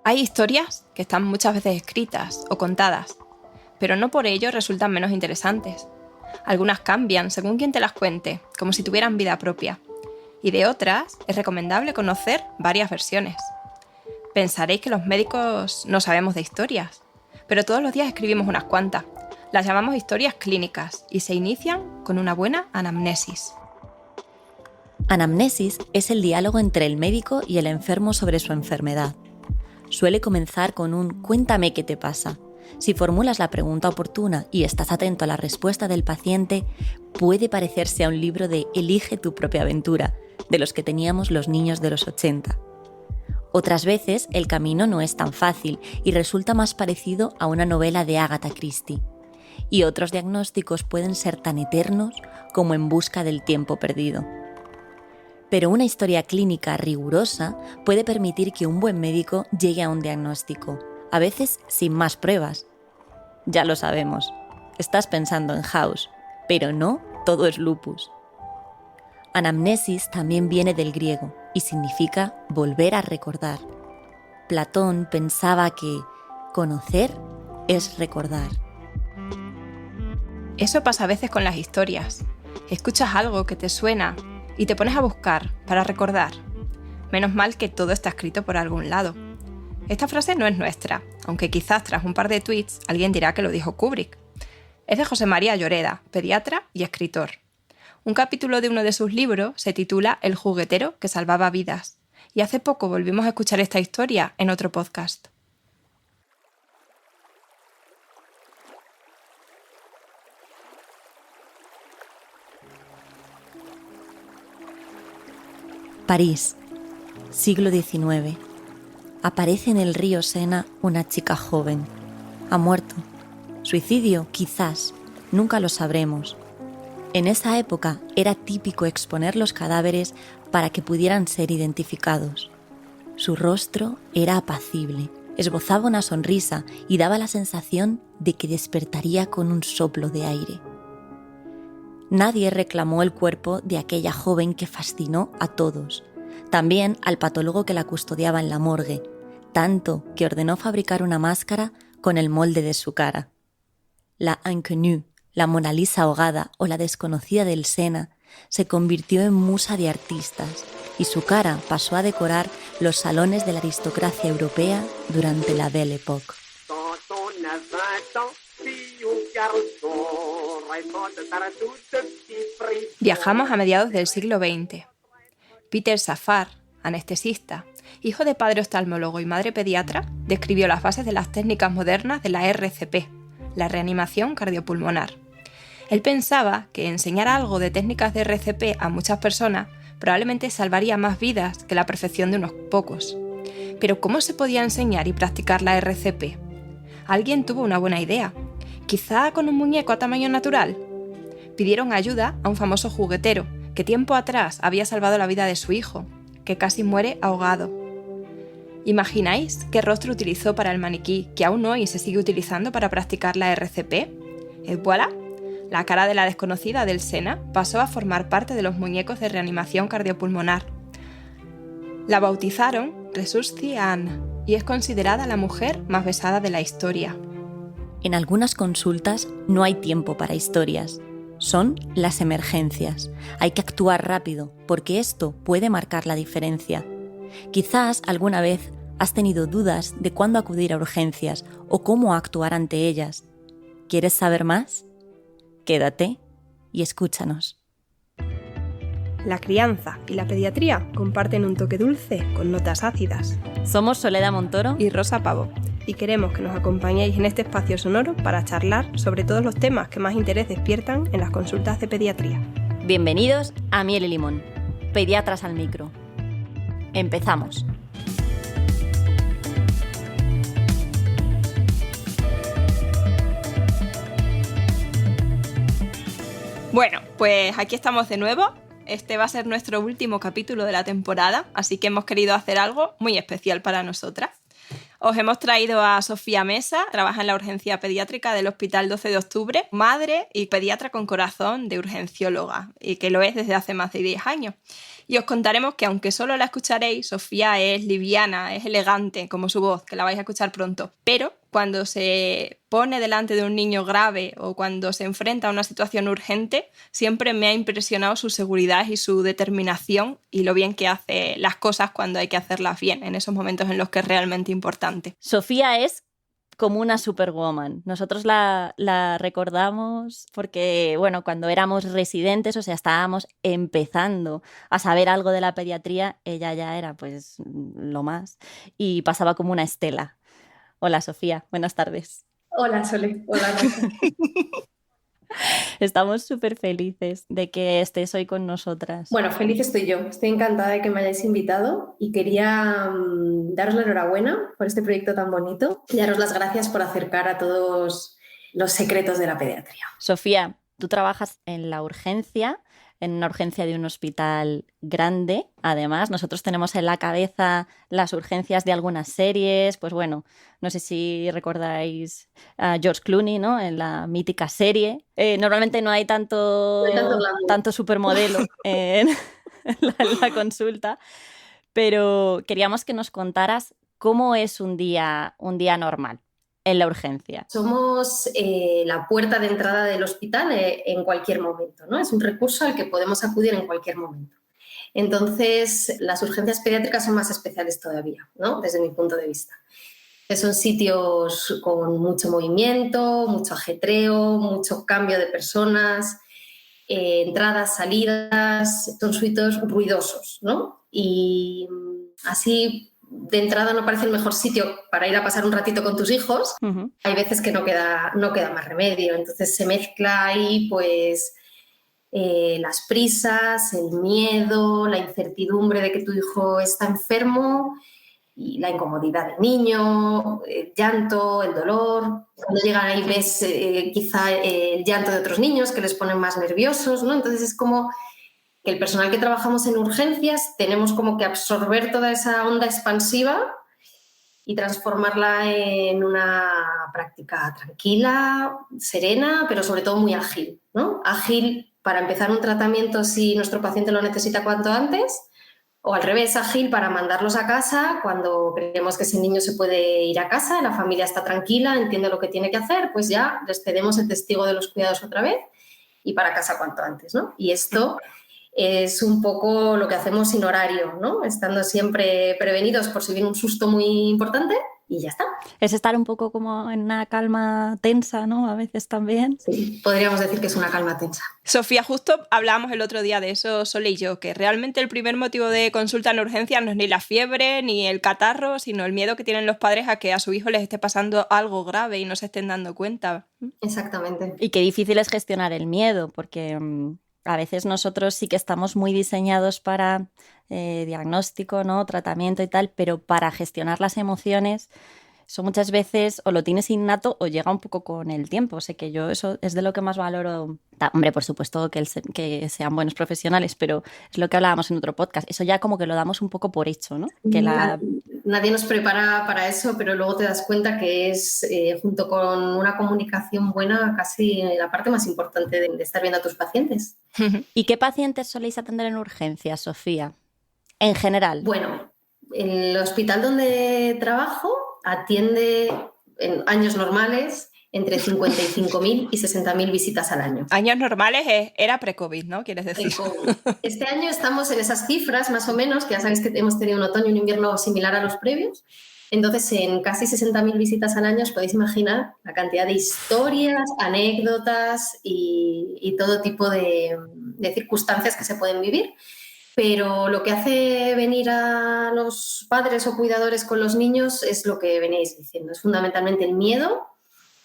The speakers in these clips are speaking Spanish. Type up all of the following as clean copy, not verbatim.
Hay historias que están muchas veces escritas o contadas, pero no por ello resultan menos interesantes. Algunas cambian según quien te las cuente, como si tuvieran vida propia. Y de otras es recomendable conocer varias versiones. Pensaréis que los médicos no sabemos de historias, pero todos los días escribimos unas cuantas. Las llamamos historias clínicas y se inician con una buena anamnesis. Anamnesis es el diálogo entre el médico y el enfermo sobre su enfermedad. Suele comenzar con un «cuéntame qué te pasa». Si formulas la pregunta oportuna y estás atento a la respuesta del paciente, puede parecerse a un libro de «Elige tu propia aventura», de los que teníamos los niños de los 80. Otras veces el camino no es tan fácil y resulta más parecido a una novela de Agatha Christie. Y otros diagnósticos pueden ser tan eternos como En busca del tiempo perdido. Pero una historia clínica rigurosa puede permitir que un buen médico llegue a un diagnóstico, a veces sin más pruebas. Ya lo sabemos, estás pensando en House, pero no todo es lupus. Anamnesis también viene del griego y significa volver a recordar. Platón pensaba que conocer es recordar. Eso pasa a veces con las historias. Escuchas algo que te suena y te pones a buscar para recordar. Menos mal que todo está escrito por algún lado. Esta frase no es nuestra, aunque quizás tras un par de tweets alguien dirá que lo dijo Kubrick. Es de José María Lloreda, pediatra y escritor. Un capítulo de uno de sus libros se titula El juguetero que salvaba vidas, y hace poco volvimos a escuchar esta historia en otro podcast. París, siglo XIX. Aparece en el río Sena una chica joven. Ha muerto. Suicidio, quizás. Nunca lo sabremos. En esa época era típico exponer los cadáveres para que pudieran ser identificados. Su rostro era apacible, esbozaba una sonrisa y daba la sensación de que despertaría con un soplo de aire. Nadie reclamó el cuerpo de aquella joven que fascinó a todos, también al patólogo que la custodiaba en la morgue, tanto que ordenó fabricar una máscara con el molde de su cara. La inconnue, la Mona Lisa ahogada o la desconocida del Sena se convirtió en musa de artistas y su cara pasó a decorar los salones de la aristocracia europea durante la Belle Époque. Viajamos a mediados del siglo XX. Peter Safar, anestesista, hijo de padre oftalmólogo y madre pediatra, describió las bases de las técnicas modernas de la RCP, la reanimación cardiopulmonar. Él pensaba que enseñar algo de técnicas de RCP a muchas personas probablemente salvaría más vidas que la perfección de unos pocos. Pero ¿cómo se podía enseñar y practicar la RCP? Alguien tuvo una buena idea. ¿Quizá con un muñeco a tamaño natural? Pidieron ayuda a un famoso juguetero que tiempo atrás había salvado la vida de su hijo, que casi muere ahogado. ¿Imagináis qué rostro utilizó para el maniquí que aún hoy se sigue utilizando para practicar la RCP? Y voilà, la cara de la desconocida del Sena pasó a formar parte de los muñecos de reanimación cardiopulmonar. La bautizaron Resusci Anne y es considerada la mujer más besada de la historia. En algunas consultas no hay tiempo para historias. Son las emergencias. Hay que actuar rápido, porque esto puede marcar la diferencia. Quizás alguna vez has tenido dudas de cuándo acudir a urgencias o cómo actuar ante ellas. ¿Quieres saber más? Quédate y escúchanos. La crianza y la pediatría comparten un toque dulce con notas ácidas. Somos Soledad Montoro y Rosa Pavo, y queremos que nos acompañéis en este espacio sonoro para charlar sobre todos los temas que más interés despiertan en las consultas de pediatría. Bienvenidos a Miel y Limón, pediatras al micro. Empezamos. Bueno, pues aquí estamos de nuevo. Este va a ser nuestro último capítulo de la temporada, así que hemos querido hacer algo muy especial para nosotras. Os hemos traído a Sofía Mesa, trabaja en la urgencia pediátrica del Hospital 12 de Octubre, madre y pediatra con corazón de urgencióloga, y que lo es desde hace más de 10 años. Y os contaremos que aunque solo la escucharéis, Sofía es liviana, es elegante, como su voz, que la vais a escuchar pronto. Pero cuando se pone delante de un niño grave o cuando se enfrenta a una situación urgente, siempre me ha impresionado su seguridad y su determinación y lo bien que hace las cosas cuando hay que hacerlas bien, en esos momentos en los que es realmente importante. Sofía es como una superwoman. Nosotros la recordamos porque, bueno, cuando éramos residentes, o sea, estábamos empezando a saber algo de la pediatría, ella ya era pues lo más y pasaba como una estela. Hola, Sofía, buenas tardes. Hola, Sole. Hola, Rosa. Estamos súper felices de que estés hoy con nosotras. Bueno, feliz estoy yo. Estoy encantada de que me hayáis invitado y quería daros la enhorabuena por este proyecto tan bonito y daros las gracias por acercar a todos los secretos de la pediatría. Sofía, tú trabajas en la urgencia, en una urgencia de un hospital grande. Además, nosotros tenemos en la cabeza las urgencias de algunas series. Pues bueno, no sé si recordáis a George Clooney, ¿no? En la mítica serie. Normalmente no hay tanto supermodelo en la consulta, pero queríamos que nos contaras cómo es un día normal en la urgencia. Somos la puerta de entrada del hospital en cualquier momento, ¿no? Es un recurso al que podemos acudir en cualquier momento. Entonces, las urgencias pediátricas son más especiales todavía, ¿no? Desde mi punto de vista. Son sitios con mucho movimiento, mucho ajetreo, mucho cambio de personas, entradas, salidas, son sitios ruidosos, ¿no? Y así, de entrada no parece el mejor sitio para ir a pasar un ratito con tus hijos. Uh-huh. Hay veces que no queda más remedio, entonces se mezcla ahí pues las prisas, el miedo, la incertidumbre de que tu hijo está enfermo y la incomodidad del niño, el llanto, el dolor. Cuando llegan ahí ves quizá el llanto de otros niños que les ponen más nerviosos, ¿no? Entonces es como que el personal que trabajamos en urgencias tenemos como que absorber toda esa onda expansiva y transformarla en una práctica tranquila, serena, pero sobre todo muy ágil, ¿no? Ágil para empezar un tratamiento si nuestro paciente lo necesita cuanto antes, o al revés, ágil para mandarlos a casa cuando creemos que ese niño se puede ir a casa, la familia está tranquila, entiende lo que tiene que hacer, pues ya les cedemos el testigo de los cuidados otra vez y para casa cuanto antes, ¿no? Y esto es un poco lo que hacemos sin horario, ¿no? Estando siempre prevenidos por si viene un susto muy importante y ya está. Es estar un poco como en una calma tensa, ¿no? A veces también. Sí, podríamos decir que es una calma tensa. Sofía, justo hablábamos el otro día de eso, Sole y yo, que realmente el primer motivo de consulta en urgencias no es ni la fiebre ni el catarro, sino el miedo que tienen los padres a que a su hijo les esté pasando algo grave y no se estén dando cuenta. Exactamente. Y qué difícil es gestionar el miedo, porque a veces nosotros sí que estamos muy diseñados para diagnóstico, ¿no? Tratamiento y tal, pero para gestionar las emociones, eso muchas veces o lo tienes innato o llega un poco con el tiempo. Sé que yo eso es de lo que más valoro. Hombre, por supuesto que sean buenos profesionales, pero es lo que hablábamos en otro podcast. Eso ya como que lo damos un poco por hecho, ¿no? Que Nadie nos prepara para eso, pero luego te das cuenta que es, junto con una comunicación buena, casi la parte más importante de estar viendo a tus pacientes. ¿Y qué pacientes soléis atender en urgencias, Sofía? En general. Bueno, el hospital donde trabajo atiende en años normales entre 55.000 y 60.000 visitas al año. Años normales era pre-COVID, ¿no? ¿Quieres decir? Este año estamos en esas cifras, más o menos, que ya sabéis que hemos tenido un otoño y un invierno similar a los previos. Entonces, en casi 60.000 visitas al año os podéis imaginar la cantidad de historias, anécdotas y todo tipo de circunstancias que se pueden vivir. Pero lo que hace venir a los padres o cuidadores con los niños es lo que veníais diciendo. Es fundamentalmente el miedo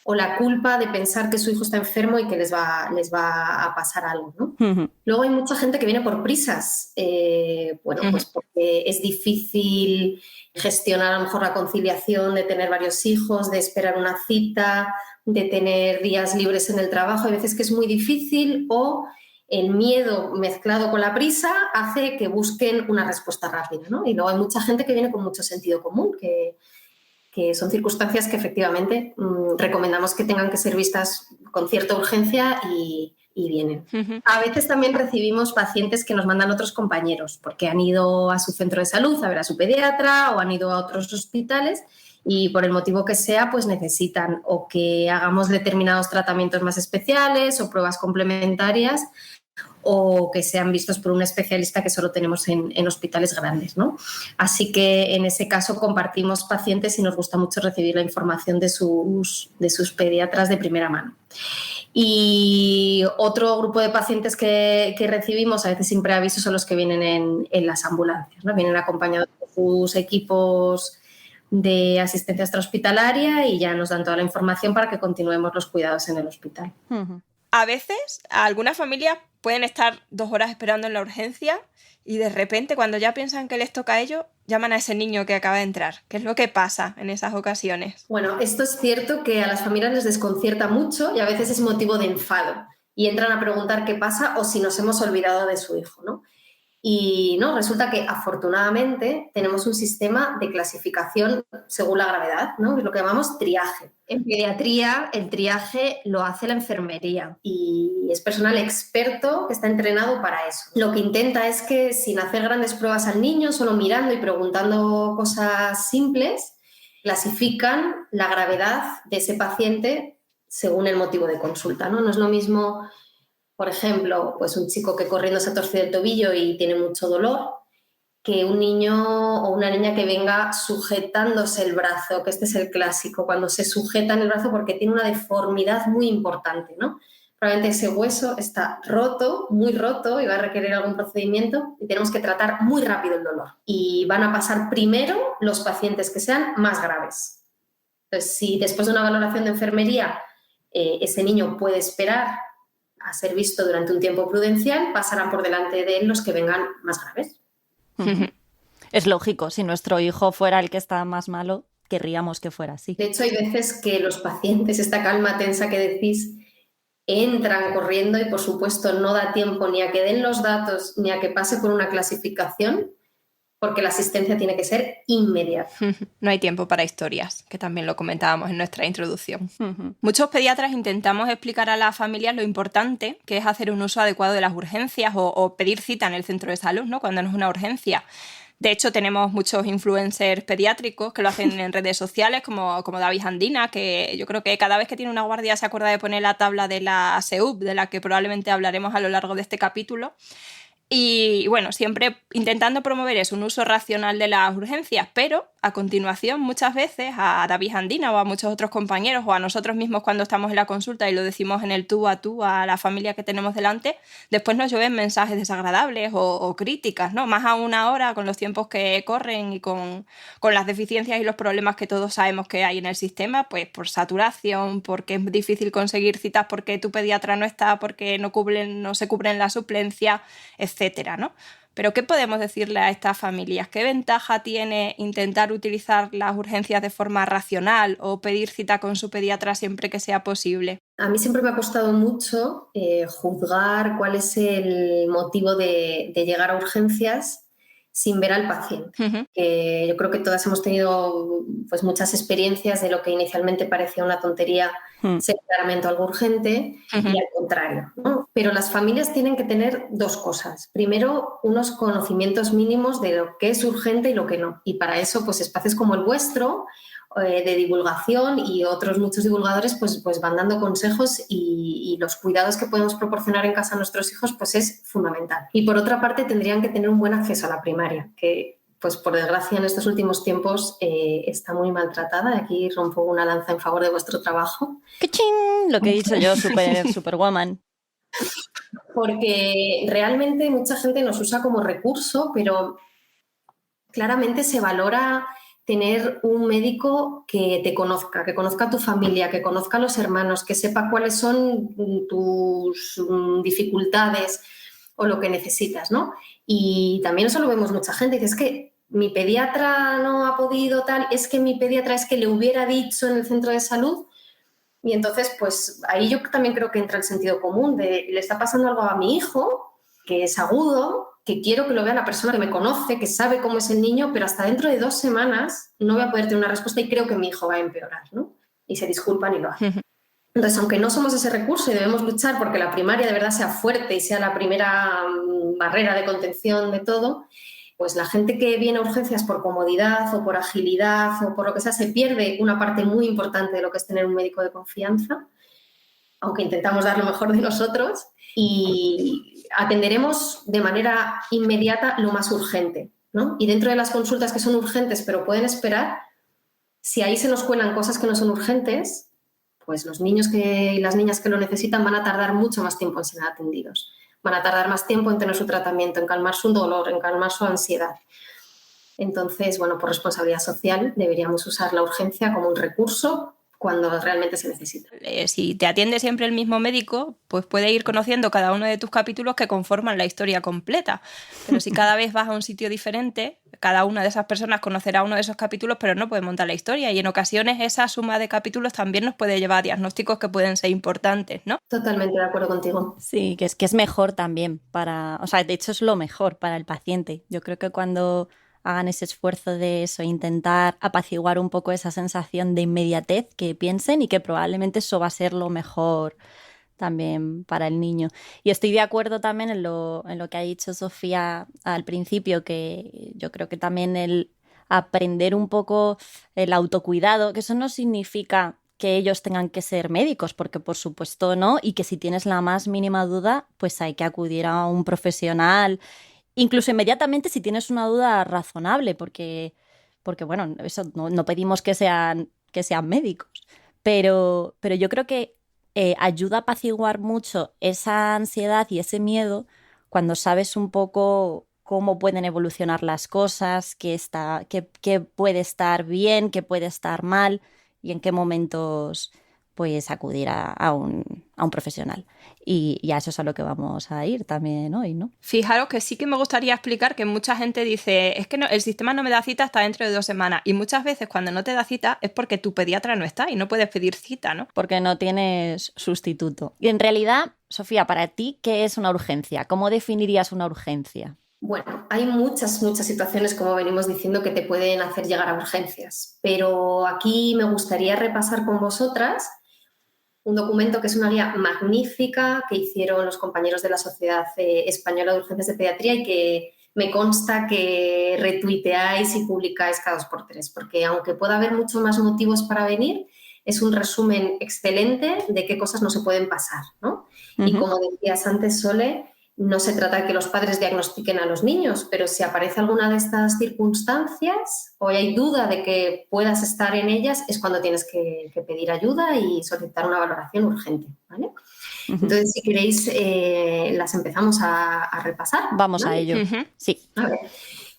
o la culpa de pensar que su hijo está enfermo y que les va a pasar algo, ¿no? Uh-huh. Luego hay mucha gente que viene por prisas. Pues porque es difícil gestionar a lo mejor la conciliación de tener varios hijos, de esperar una cita, de tener días libres en el trabajo. Hay veces que es muy difícil o el miedo mezclado con la prisa hace que busquen una respuesta rápida, ¿no? Y luego hay mucha gente que viene con mucho sentido común, que que son circunstancias que efectivamente recomendamos que tengan que ser vistas con cierta urgencia y vienen. A veces también recibimos pacientes que nos mandan otros compañeros porque han ido a su centro de salud a ver a su pediatra o han ido a otros hospitales y por el motivo que sea, pues necesitan o que hagamos determinados tratamientos más especiales o pruebas complementarias o que sean vistos por un especialista que solo tenemos en hospitales grandes, ¿no? Así que en ese caso compartimos pacientes y nos gusta mucho recibir la información de sus pediatras de primera mano. Y otro grupo de pacientes que recibimos, a veces sin preaviso, son los que vienen en las ambulancias, ¿no? Vienen acompañados por sus equipos de asistencia extrahospitalaria y ya nos dan toda la información para que continuemos los cuidados en el hospital. A veces, algunas familias pueden estar 2 horas esperando en la urgencia y de repente, cuando ya piensan que les toca a ellos, llaman a ese niño que acaba de entrar. ¿Qué es lo que pasa en esas ocasiones? Bueno, esto es cierto que a las familias les desconcierta mucho y a veces es motivo de enfado y entran a preguntar qué pasa o si nos hemos olvidado de su hijo, ¿no? Y no, resulta que afortunadamente tenemos un sistema de clasificación según la gravedad, ¿no? Es lo que llamamos triaje. En pediatría el triaje lo hace la enfermería y es personal experto que está entrenado para eso. Lo que intenta es que sin hacer grandes pruebas al niño, solo mirando y preguntando cosas simples, clasifican la gravedad de ese paciente según el motivo de consulta, ¿no? No es lo mismo, por ejemplo, pues un chico que corriendo se ha torcido el tobillo y tiene mucho dolor, que un niño o una niña que venga sujetándose el brazo, que este es el clásico, cuando se sujeta en el brazo porque tiene una deformidad muy importante, ¿no? Probablemente ese hueso está roto, muy roto y va a requerir algún procedimiento y tenemos que tratar muy rápido el dolor. Y van a pasar primero los pacientes que sean más graves. Entonces, si después de una valoración de enfermería ese niño puede esperar a ser visto durante un tiempo prudencial, pasarán por delante de él los que vengan más graves. Es lógico, si nuestro hijo fuera el que está más malo, querríamos que fuera así. De hecho, hay veces que los pacientes, esta calma tensa que decís, entran corriendo y por supuesto no da tiempo ni a que den los datos ni a que pase por una clasificación, porque la asistencia tiene que ser inmediata. No hay tiempo para historias, que también lo comentábamos en nuestra introducción. Muchos pediatras intentamos explicar a las familias lo importante que es hacer un uso adecuado de las urgencias o pedir cita en el centro de salud, ¿no? Cuando no es una urgencia. De hecho, tenemos muchos influencers pediátricos que lo hacen en redes sociales, como David Andina, que yo creo que cada vez que tiene una guardia se acuerda de poner la tabla de la SEUP, de la que probablemente hablaremos a lo largo de este capítulo. Y bueno, siempre intentando promover eso, un uso racional de las urgencias, pero a continuación muchas veces a David Andina o a muchos otros compañeros o a nosotros mismos cuando estamos en la consulta y lo decimos en el tú a la familia que tenemos delante, después nos llueven mensajes desagradables o críticas, ¿no? Más aún ahora con los tiempos que corren y con las deficiencias y los problemas que todos sabemos que hay en el sistema, pues por saturación, porque es difícil conseguir citas, porque tu pediatra no está, porque no se cubren la suplencia, etcétera, ¿no? Pero ¿qué podemos decirle a estas familias? ¿Qué ventaja tiene intentar utilizar las urgencias de forma racional o pedir cita con su pediatra siempre que sea posible? A mí siempre me ha costado mucho juzgar cuál es el motivo de llegar a urgencias sin ver al paciente. Yo creo que todas hemos tenido pues, muchas experiencias de lo que inicialmente parecía una tontería ser claramente algo urgente y al contrario, ¿no? Pero las familias tienen que tener 2 cosas. Primero, unos conocimientos mínimos de lo que es urgente y lo que no. Y para eso, pues espacios como el vuestro de divulgación y otros muchos divulgadores pues van dando consejos y los cuidados que podemos proporcionar en casa a nuestros hijos pues es fundamental. Y por otra parte tendrían que tener un buen acceso a la primaria, que pues por desgracia en estos últimos tiempos está muy maltratada. Aquí rompo una lanza en favor de vuestro trabajo. ¡Qué lo que he dicho yo, superwoman. Porque realmente mucha gente nos usa como recurso, pero claramente se valora tener un médico que te conozca, que conozca a tu familia, que conozca a los hermanos, que sepa cuáles son tus dificultades o lo que necesitas, ¿no? Y también eso lo vemos mucha gente, que es que mi pediatra no ha podido tal, es que mi pediatra es que le hubiera dicho en el centro de salud. Y entonces, pues ahí yo también creo que entra el sentido común de le está pasando algo a mi hijo, que es agudo, que quiero que lo vea la persona que me conoce, que sabe cómo es el niño, pero hasta dentro de 2 semanas no voy a poder tener una respuesta y creo que mi hijo va a empeorar, ¿no? Y se disculpan y lo hacen. Entonces, aunque no somos ese recurso y debemos luchar porque la primaria de verdad sea fuerte y sea la primera barrera de contención de todo, pues la gente que viene a urgencias por comodidad o por agilidad o por lo que sea, se pierde una parte muy importante de lo que es tener un médico de confianza, aunque intentamos dar lo mejor de nosotros, y atenderemos de manera inmediata lo más urgente, ¿no? Y dentro de las consultas que son urgentes pero pueden esperar, si ahí se nos cuelan cosas que no son urgentes, pues los niños y las niñas que lo necesitan van a tardar mucho más tiempo en ser atendidos. Van a tardar más tiempo en tener su tratamiento, en calmar su dolor, en calmar su ansiedad. Entonces, bueno, por responsabilidad social deberíamos usar la urgencia como un recurso cuando realmente se necesita. Si te atiende siempre el mismo médico, pues puedes ir conociendo cada uno de tus capítulos que conforman la historia completa. Pero si cada vez vas a un sitio diferente, cada una de esas personas conocerá uno de esos capítulos, pero no puede montar la historia. Y en ocasiones esa suma de capítulos también nos puede llevar a diagnósticos que pueden ser importantes, ¿no? Totalmente de acuerdo contigo. Sí, que es mejor también o sea, de hecho es lo mejor para el paciente. Yo creo que cuando hagan ese esfuerzo de eso, intentar apaciguar un poco esa sensación de inmediatez, que piensen y que probablemente eso va a ser lo mejor también para el niño. Y estoy de acuerdo también en lo que ha dicho Sofía al principio, que yo creo que también el aprender un poco el autocuidado, que eso no significa que ellos tengan que ser médicos, porque por supuesto no, y que si tienes la más mínima duda, pues hay que acudir a un profesional. Incluso inmediatamente si tienes una duda razonable, porque bueno, eso no pedimos que sean médicos, pero yo creo que ayuda a apaciguar mucho esa ansiedad y ese miedo cuando sabes un poco cómo pueden evolucionar las cosas, qué puede estar bien, qué puede estar mal y en qué momentos pues acudir a un profesional. Y a eso es a lo que vamos a ir también hoy, ¿no? Fijaros que sí que me gustaría explicar que mucha gente dice, es que no, el sistema no me da cita hasta dentro de 2 semanas. Y muchas veces cuando no te da cita es porque tu pediatra no está y no puedes pedir cita, ¿no? Porque no tienes sustituto. Y en realidad, Sofía, para ti, ¿qué es una urgencia? ¿Cómo definirías una urgencia? Bueno, hay muchas situaciones, como venimos diciendo, que te pueden hacer llegar a urgencias. Pero aquí me gustaría repasar con vosotras un documento que es una guía magnífica que hicieron los compañeros de la Sociedad Española de Urgencias de Pediatría y que me consta que retuiteáis y publicáis cada 2x3, porque aunque pueda haber muchos más motivos para venir, es un resumen excelente de qué cosas no se pueden pasar, ¿no? Uh-huh. Y como decías antes, Sole, no se trata de que los padres diagnostiquen a los niños, pero si aparece alguna de estas circunstancias o hay duda de que puedas estar en ellas, es cuando tienes que pedir ayuda y solicitar una valoración urgente, ¿vale? Uh-huh. Entonces, si queréis, las empezamos a repasar. Vamos, ¿vale? A ello. Uh-huh. Sí. A ver,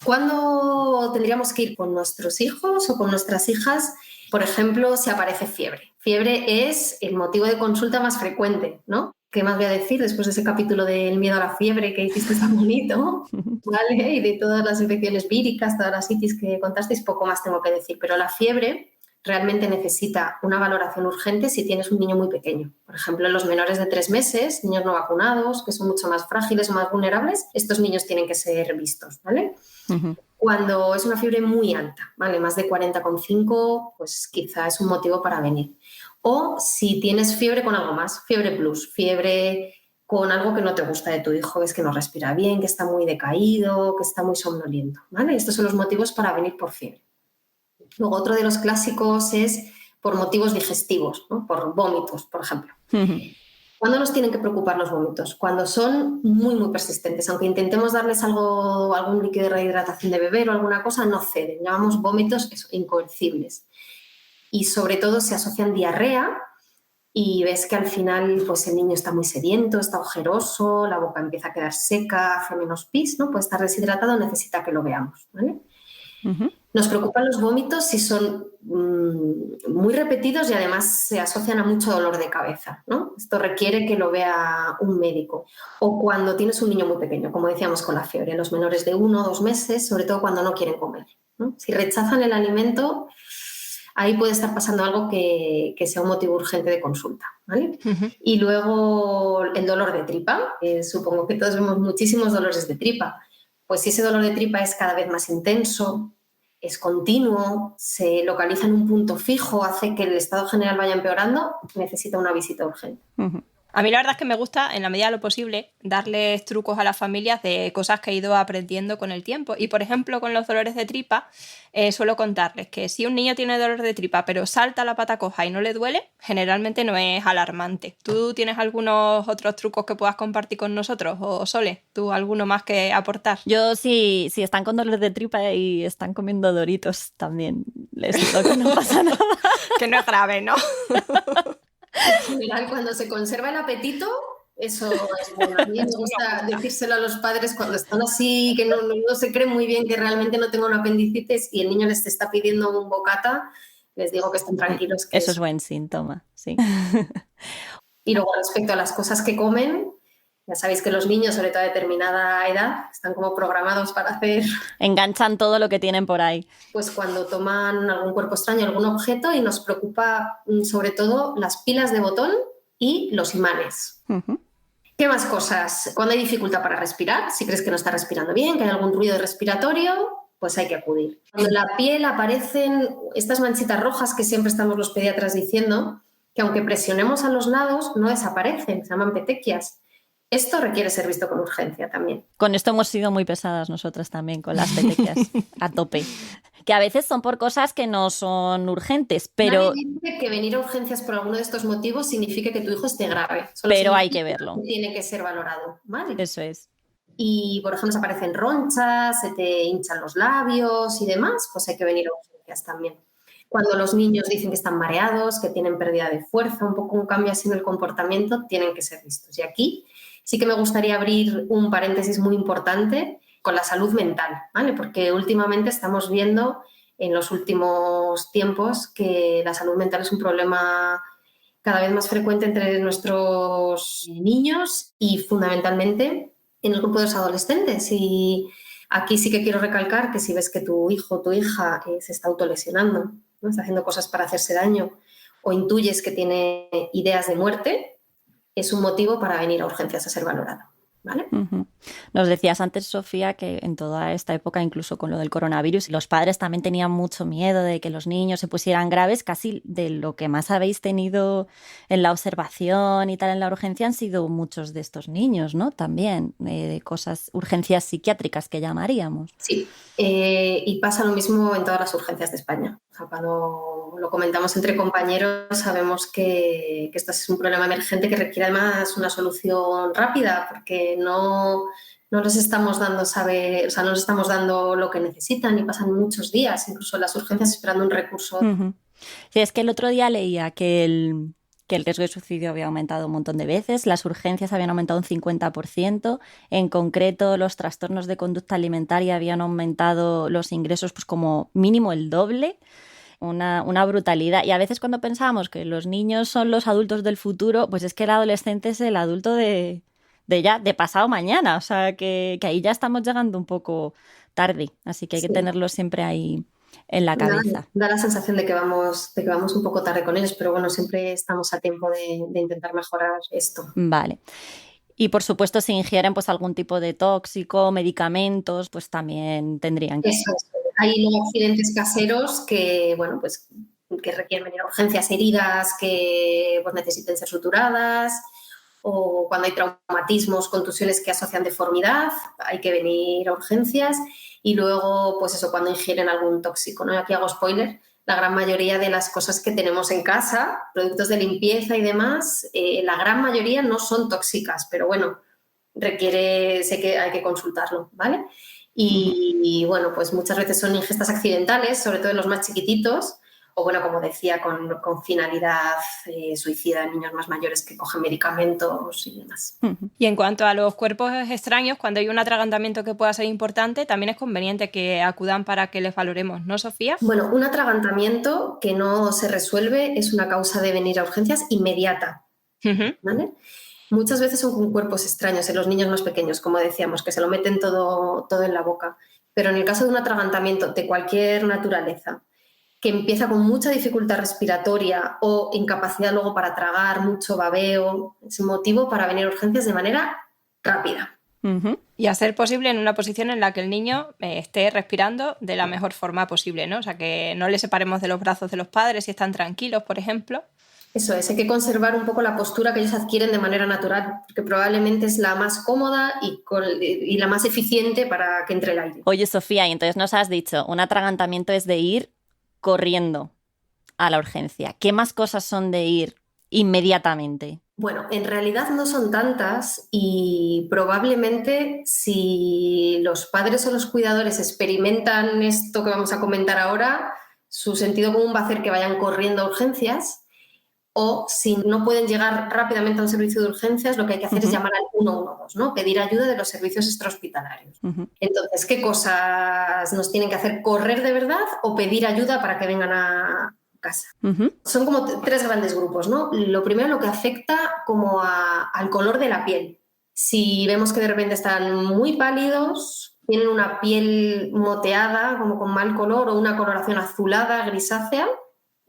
¿cuándo tendríamos que ir con nuestros hijos o con nuestras hijas? Por ejemplo, si aparece fiebre. Fiebre es el motivo de consulta más frecuente, ¿no? ¿Qué más voy a decir después de ese capítulo del miedo a la fiebre que hiciste tan bonito? ¿Vale? Y de todas las infecciones víricas, todas las itis que contasteis, poco más tengo que decir. Pero la fiebre realmente necesita una valoración urgente si tienes un niño muy pequeño. Por ejemplo, en los menores de 3 meses, niños no vacunados, que son mucho más frágiles o más vulnerables, estos niños tienen que ser vistos, ¿vale? Uh-huh. Cuando es una fiebre muy alta, ¿vale? Más de 40,5, pues quizá es un motivo para venir. O si tienes fiebre con algo más, fiebre plus, fiebre con algo que no te gusta de tu hijo, es que no respira bien, que está muy decaído, que está muy somnoliento, ¿vale? Estos son los motivos para venir por fiebre. Luego, otro de los clásicos es por motivos digestivos, ¿no? Por vómitos, por ejemplo. Uh-huh. ¿Cuándo nos tienen que preocupar los vómitos? Cuando son muy, muy persistentes. Aunque intentemos darles algún líquido de rehidratación de beber o alguna cosa, no ceden. Llamamos vómitos incoercibles. Y sobre todo se asocian diarrea y ves que al final pues el niño está muy sediento, está ojeroso, la boca empieza a quedar seca, hace menos pis, ¿no? Puede estar deshidratado, necesita que lo veamos, ¿vale? Uh-huh. Nos preocupan los vómitos si son muy repetidos y además se asocian a mucho dolor de cabeza, ¿no? Esto requiere que lo vea un médico. O cuando tienes un niño muy pequeño, como decíamos con la fiebre, los menores de 1 o 2 meses, sobre todo cuando no quieren comer, ¿no? Si rechazan el alimento, ahí puede estar pasando algo que sea un motivo urgente de consulta, ¿vale? Uh-huh. Y luego el dolor de tripa. Supongo que todos vemos muchísimos dolores de tripa. Pues si ese dolor de tripa es cada vez más intenso, es continuo, se localiza en un punto fijo, hace que el estado general vaya empeorando, necesita una visita urgente. Ujú. A mí la verdad es que me gusta, en la medida de lo posible, darles trucos a las familias de cosas que he ido aprendiendo con el tiempo. Y, por ejemplo, con los dolores de tripa, suelo contarles que si un niño tiene dolor de tripa pero salta la pata coja y no le duele, generalmente no es alarmante. ¿Tú tienes algunos otros trucos que puedas compartir con nosotros? O Sole, ¿tú alguno más que aportar? Yo si están con dolor de tripa y están comiendo Doritos también, les digo que no pasa nada. Que no es grave, ¿no? En general, cuando se conserva el apetito, eso es bueno. A mí me gusta decírselo a los padres cuando están así, que no se creen muy bien que realmente no tengo un apendicitis y el niño les está pidiendo un bocata, les digo que estén tranquilos. Que Eso es buen síntoma, sí. Y luego respecto a las cosas que comen, ya sabéis que los niños, sobre todo a determinada edad, están como programados para hacer, Enganchan todo lo que tienen por ahí. pues cuando toman algún cuerpo extraño, algún objeto, y nos preocupa sobre todo las pilas de botón y los imanes. Ujú. ¿Qué más cosas? Cuando hay dificultad para respirar, si crees que no está respirando bien, que hay algún ruido respiratorio, pues hay que acudir. Cuando en la piel aparecen estas manchitas rojas que siempre estamos los pediatras diciendo, que aunque presionemos a los lados, no desaparecen, se llaman petequias. Esto requiere ser visto con urgencia también. Con esto hemos sido muy pesadas nosotras también, con las petequias, a tope. Que a veces son por cosas que no son urgentes, pero... Nadie dice que venir a urgencias por alguno de estos motivos signifique que tu hijo esté grave. Pero hay que verlo. Tiene que ser valorado, ¿vale? Eso es. Y, por ejemplo, se aparecen ronchas, se te hinchan los labios y demás, pues hay que venir a urgencias también. Cuando los niños dicen que están mareados, que tienen pérdida de fuerza, un poco un cambio así en el comportamiento, tienen que ser vistos. Y aquí sí que me gustaría abrir un paréntesis muy importante con la salud mental, ¿vale? Porque últimamente estamos viendo en los últimos tiempos que la salud mental es un problema cada vez más frecuente entre nuestros niños y fundamentalmente en el grupo de los adolescentes. Y aquí sí que quiero recalcar que si ves que tu hijo o tu hija se está autolesionando, ¿no? Está haciendo cosas para hacerse daño o intuyes que tiene ideas de muerte, es un motivo para venir a urgencias a ser valorado, ¿vale? Uh-huh. Nos decías antes, Sofía, que en toda esta época, incluso con lo del coronavirus, los padres también tenían mucho miedo de que los niños se pusieran graves. Casi de lo que más habéis tenido en la observación y tal en la urgencia han sido muchos de estos niños, ¿no? También de cosas, urgencias psiquiátricas que llamaríamos. Sí, y pasa lo mismo en todas las urgencias de España. O sea, cuando lo comentamos entre compañeros sabemos que esto es un problema emergente que requiere además una solución rápida porque no les estamos dando no les estamos dando lo que necesitan y pasan muchos días, incluso en las urgencias esperando un recurso. Uh-huh. Sí, es que el otro día leía que el riesgo de suicidio había aumentado un montón de veces, las urgencias habían aumentado un 50%, en concreto los trastornos de conducta alimentaria habían aumentado los ingresos pues como mínimo el doble. Una brutalidad. Y a veces cuando pensamos que los niños son los adultos del futuro, pues es que el adolescente es el adulto de pasado mañana. O sea, que ahí ya estamos llegando un poco tarde. Así que hay que tenerlo siempre ahí en la cabeza. Da la sensación de que vamos un poco tarde con ellos, pero bueno, siempre estamos a tiempo de intentar mejorar esto. Vale. Y por supuesto, si ingieren pues algún tipo de tóxico, medicamentos, pues también tendrían que... Eso es. Hay luego accidentes caseros que, bueno, pues que requieren venir a urgencias, heridas que pues, necesiten ser suturadas, o cuando hay traumatismos, contusiones que asocian deformidad, hay que venir a urgencias. Y luego, pues eso, cuando ingieren algún tóxico, ¿no? Aquí hago spoiler, la gran mayoría de las cosas que tenemos en casa, productos de limpieza y demás, la gran mayoría no son tóxicas, pero bueno, sé que hay que consultarlo, ¿vale? Y bueno, pues muchas veces son ingestas accidentales, sobre todo en los más chiquititos, o bueno, como decía, con finalidad suicida en niños más mayores que cogen medicamentos y demás. Y en cuanto a los cuerpos extraños, cuando hay un atragantamiento que pueda ser importante, también es conveniente que acudan para que les valoremos, ¿no, Sofía? Bueno, un atragantamiento que no se resuelve es una causa de venir a urgencias inmediata, ¿vale? Muchas veces son con cuerpos extraños en los niños más pequeños, como decíamos, que se lo meten todo en la boca. Pero en el caso de un atragantamiento de cualquier naturaleza, que empieza con mucha dificultad respiratoria o incapacidad luego para tragar, mucho babeo, es motivo para venir a urgencias de manera rápida. Y a ser posible en una posición en la que el niño esté respirando de la mejor forma posible, ¿no? O sea, que no le separemos de los brazos de los padres si están tranquilos, por ejemplo. Eso es, hay que conservar un poco la postura que ellos adquieren de manera natural, porque probablemente es la más cómoda y la más eficiente para que entre el aire. Oye, Sofía, y entonces nos has dicho, un atragantamiento es de ir corriendo a la urgencia. ¿Qué más cosas son de ir inmediatamente? Bueno, en realidad no son tantas y probablemente si los padres o los cuidadores experimentan esto que vamos a comentar ahora, su sentido común va a hacer que vayan corriendo a urgencias, o si no pueden llegar rápidamente a un servicio de urgencias, lo que hay que hacer es llamar al 112, ¿no? Pedir ayuda de los servicios extrahospitalarios. Entonces, ¿qué cosas nos tienen que hacer? ¿Correr de verdad o pedir ayuda para que vengan a casa? Son como tres grandes grupos, ¿no? Lo primero, lo que afecta como al color de la piel. Si vemos que de repente están muy pálidos, tienen una piel moteada, como con mal color, o una coloración azulada, grisácea,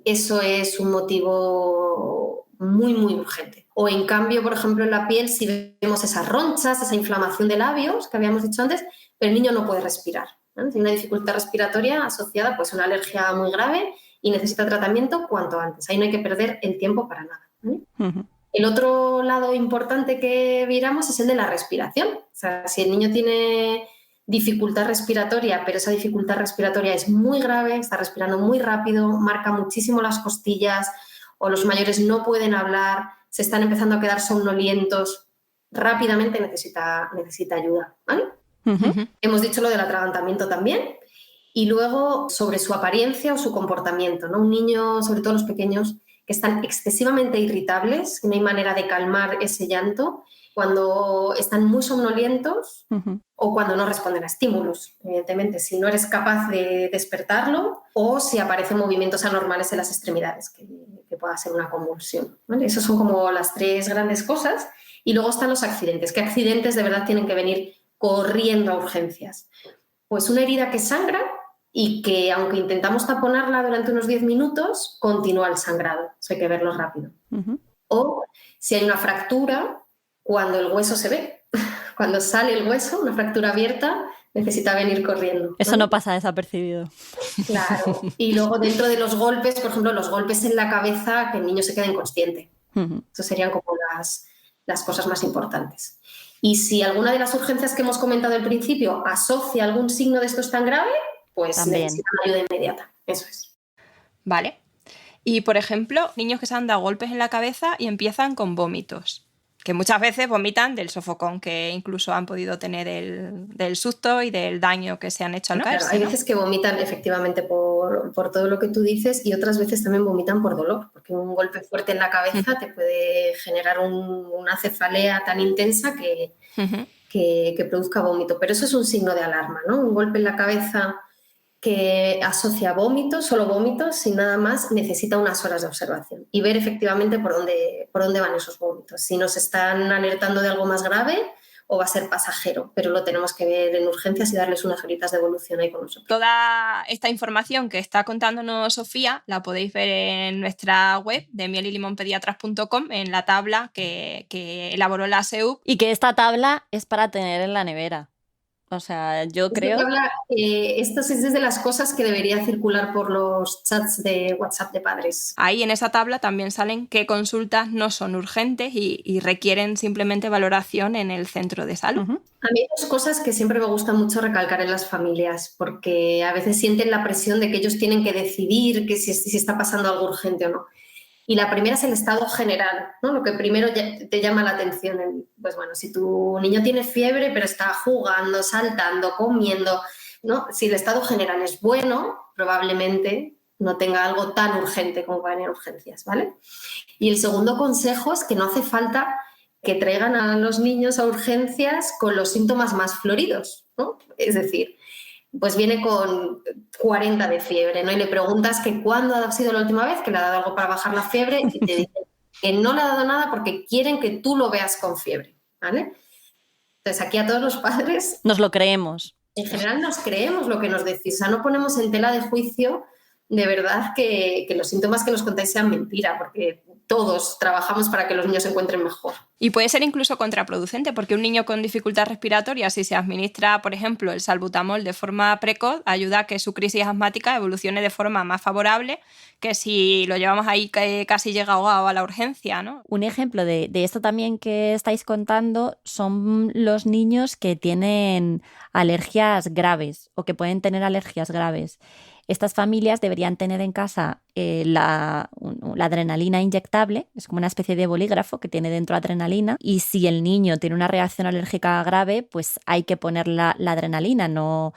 eso es un motivo muy, muy urgente. O en cambio, por ejemplo, en la piel, si vemos esas ronchas, esa inflamación de labios que habíamos dicho antes, pero el niño no puede respirar, ¿no? Tiene una dificultad respiratoria asociada pues, a una alergia muy grave y necesita tratamiento cuanto antes. Ahí no hay que perder el tiempo para nada, ¿eh? El otro lado importante que miramos es el de la respiración. O sea, si el niño tiene dificultad respiratoria, pero esa dificultad respiratoria es muy grave, está respirando muy rápido, marca muchísimo las costillas, o los mayores no pueden hablar, se están empezando a quedar somnolientos, rápidamente necesita ayuda, ¿vale? Hemos dicho lo del atragantamiento también. Y luego sobre su apariencia o su comportamiento, ¿no? Un niño, sobre todo los pequeños, que están excesivamente irritables, que no hay manera de calmar ese llanto, cuando están muy somnolientos o cuando no responden a estímulos. Evidentemente, si no eres capaz de despertarlo o si aparecen movimientos anormales en las extremidades, que pueda ser una convulsión, ¿vale? Esas son como las tres grandes cosas. Y luego están los accidentes. ¿Qué accidentes de verdad tienen que venir corriendo a urgencias? Pues una herida que sangra y que, aunque intentamos taponarla durante unos 10 minutos, continúa el sangrado. Eso hay que verlo rápido. O si hay una fractura, cuando el hueso se ve, cuando sale el hueso, una fractura abierta, necesita venir corriendo, ¿no? Eso no pasa desapercibido. Claro. Y luego dentro de los golpes, por ejemplo, los golpes en la cabeza, que el niño se quede inconsciente. Esas serían como las cosas más importantes. Y si alguna de las urgencias que hemos comentado al principio asocia algún signo de estos tan grave, pues necesitan ayuda inmediata. Eso es. Vale. Y, por ejemplo, niños que se han dado golpes en la cabeza y empiezan con vómitos, que muchas veces vomitan del sofocón que incluso han podido tener del susto y del daño que se han hecho al caerse, claro, hay ¿no? veces que vomitan efectivamente por todo lo que tú dices y otras veces también vomitan por dolor, porque un golpe fuerte en la cabeza te puede generar una cefalea tan intensa que produzca vómito. Pero eso es un signo de alarma, ¿no? Un golpe en la cabeza que asocia vómitos, solo vómitos, sin nada más, necesita unas horas de observación y ver efectivamente por dónde van esos vómitos. Si nos están alertando de algo más grave o va a ser pasajero, pero lo tenemos que ver en urgencias y darles unas horitas de evolución ahí con nosotros. Toda esta información que está contándonos Sofía la podéis ver en nuestra web de mielylimonpediatras.com, en la tabla que elaboró la SEUP. Y que esta tabla es para tener en la nevera. O sea, yo creo... Esto es de las cosas que debería circular por los chats de WhatsApp de padres. Ahí en esa tabla también salen qué consultas no son urgentes y requieren simplemente valoración en el centro de salud. A mí hay dos cosas que siempre me gusta mucho recalcar en las familias, porque a veces sienten la presión de que ellos tienen que decidir que si está pasando algo urgente o no. Y la primera es el estado general, ¿no? Lo que primero te llama la atención. Pues bueno, si tu niño tiene fiebre pero está jugando, saltando, comiendo, ¿no? Si el estado general es bueno, probablemente no tenga algo tan urgente como para venir a urgencias, ¿vale? Y el segundo consejo es que no hace falta que traigan a los niños a urgencias con los síntomas más floridos, ¿no? Es decir, pues viene con 40 de fiebre, ¿no? Y le preguntas que cuándo ha sido la última vez que le ha dado algo para bajar la fiebre y te dicen que no le ha dado nada porque quieren que tú lo veas con fiebre, ¿vale? Entonces, aquí a todos los padres... Nos lo creemos. En general nos creemos lo que nos decís, o sea, no ponemos en tela de juicio de verdad que los síntomas que nos contáis sean mentira, porque todos trabajamos para que los niños se encuentren mejor. Y puede ser incluso contraproducente, porque un niño con dificultad respiratoria, si se administra, por ejemplo, el salbutamol de forma precoz, ayuda a que su crisis asmática evolucione de forma más favorable que si lo llevamos ahí que casi llega ahogado a la urgencia, ¿no? Un ejemplo de esto también que estáis contando son los niños que tienen alergias graves o que pueden tener alergias graves. Estas familias deberían tener en casa la adrenalina inyectable, es como una especie de bolígrafo que tiene dentro adrenalina, y si el niño tiene una reacción alérgica grave, pues hay que poner la adrenalina, no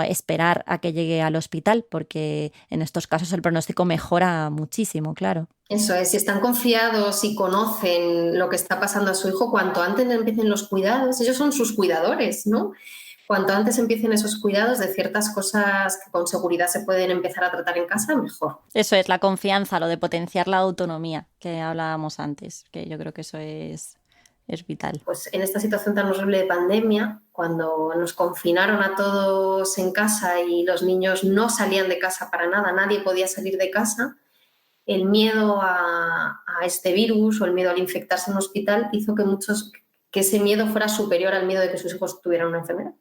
esperar a que llegue al hospital, porque en estos casos el pronóstico mejora muchísimo, claro. Eso es, si están confiados y conocen lo que está pasando a su hijo, cuanto antes empiecen los cuidados, ellos son sus cuidadores, ¿no? Cuanto antes empiecen esos cuidados de ciertas cosas que con seguridad se pueden empezar a tratar en casa, mejor. Eso es, la confianza, lo de potenciar la autonomía que hablábamos antes, que yo creo que eso es vital. Pues en esta situación tan horrible de pandemia, cuando nos confinaron a todos en casa y los niños no salían de casa para nada, nadie podía salir de casa, el miedo a este virus o el miedo al infectarse en un hospital hizo que ese miedo fuera superior al miedo de que sus hijos tuvieran una enfermedad.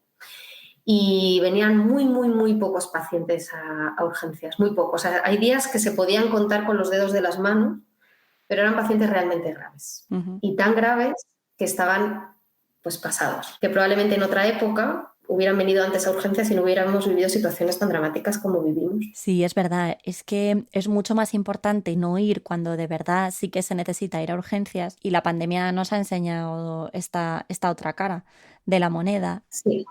Y venían muy pocos pacientes a urgencias, muy pocos. O sea, hay días que se podían contar con los dedos de las manos, pero eran pacientes realmente graves. Uh-huh. Y tan graves que estaban pues pasados. Que probablemente en otra época hubieran venido antes a urgencias y no hubiéramos vivido situaciones tan dramáticas como vivimos. Sí, es verdad. Es que es mucho más importante no ir cuando de verdad sí que se necesita ir a urgencias, y la pandemia nos ha enseñado esta otra cara de la moneda. Sí.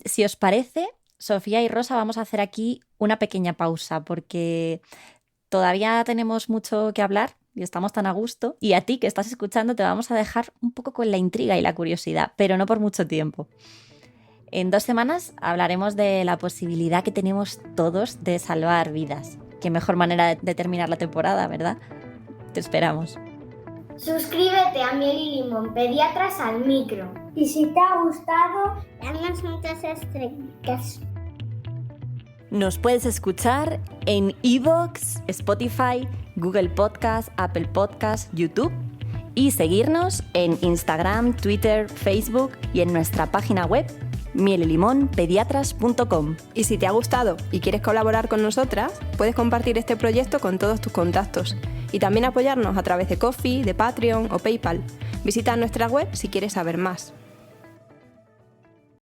Si os parece, Sofía y Rosa, vamos a hacer aquí una pequeña pausa porque todavía tenemos mucho que hablar y estamos tan a gusto, y a ti que estás escuchando te vamos a dejar un poco con la intriga y la curiosidad, pero no por mucho tiempo. En 2 semanas hablaremos de la posibilidad que tenemos todos de salvar vidas. Qué mejor manera de terminar la temporada, ¿verdad? Te esperamos. Suscríbete a Miel y Limón, Pediatras al Micro. Y si te ha gustado, danos muchas estrellas. Nos puedes escuchar en iVoox, Spotify, Google Podcast, Apple Podcast, YouTube, y seguirnos en Instagram, Twitter, Facebook y en nuestra página web mielylimonpediatras.com. Y si te ha gustado y quieres colaborar con nosotras, puedes compartir este proyecto con todos tus contactos y también apoyarnos a través de Ko-fi, de Patreon o PayPal. Visita nuestra web si quieres saber más.